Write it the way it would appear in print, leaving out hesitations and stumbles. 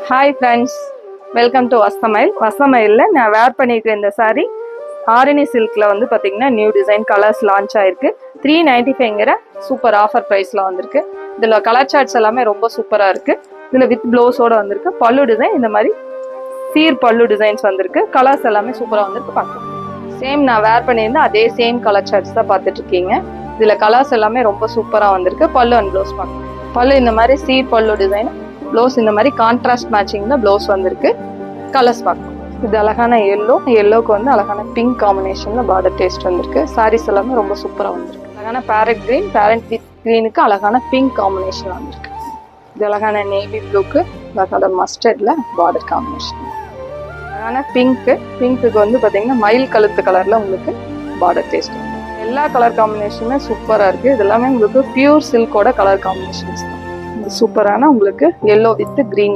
Hi friends, welcome to வசமைல். வசமைலில் நான் வேர் பண்ணியிருக்கிற இந்த சாரீ ஆரணி சில்கில் வந்து பார்த்தீங்கன்னா நியூ டிசைன் கலர்ஸ் லான்ச் ஆயிருக்கு. 395ங்கிற சூப்பர் ஆஃபர் ப்ரைஸில் வந்திருக்கு. இதில் கலர் சார்ட்ஸ் எல்லாமே ரொம்ப சூப்பராக இருக்குது. இதில் வித் ப்ளவுஸோடு வந்திருக்கு. பல்லு டிசைன் இந்த மாதிரி சீர் பல்லு டிசைன்ஸ் வந்திருக்கு. கலர்ஸ் எல்லாமே சூப்பராக வந்திருக்கு. பார்க்கலாம். சேம் நான் வேர் பண்ணியிருந்தேன் அதே சேம் கலர் சார்ட்ஸ் தான் பார்த்துட்ருக்கீங்க. இதில் கலர்ஸ் எல்லாமே ரொம்ப சூப்பராக வந்திருக்கு. பல்லு அண்ட் ப்ளவுஸ் பார்க்கலாம். பல்லு இந்த மாதிரி சீர் பல்லு டிசைன், ப்ளவுஸ் இந்த மாதிரி கான்ட்ராஸ்ட் மேட்சிங்ல ப்ளவுஸ் வந்திருக்கு. கலர்ஸ் பார்க்கலாம். இது அழகான எல்லோக்கு வந்து அழகான பிங்க் காம்பினேஷன்ல பார்டர் டேஸ்ட் வந்திருக்கு. சாரீஸ் எல்லாமே ரொம்ப சூப்பரா வந்திருக்கு. அழகான பேரட் கிரீன், பேரட் வித் கிரீனுக்கு அழகான பிங்க் காம்பினேஷன் வந்திருக்கு. இது அழகான நேவி ப்ளூக்கு அழகான மஸ்டர்ட்ல பார்டர் காம்பினேஷன். அழகான பிங்க்கு வந்து பாத்தீங்கன்னா மயில் கழுத்து கலர்ல உங்களுக்கு பார்டர் டேஸ்ட். எல்லா கலர் காம்பினேஷனுமே சூப்பரா இருக்கு. இது எல்லாமே உங்களுக்கு பியூர் சில்கோட கலர் காம்பினேஷன்ஸ் தான். சூப்பரான உங்களுக்கு எல்லோ வித் கிரீன்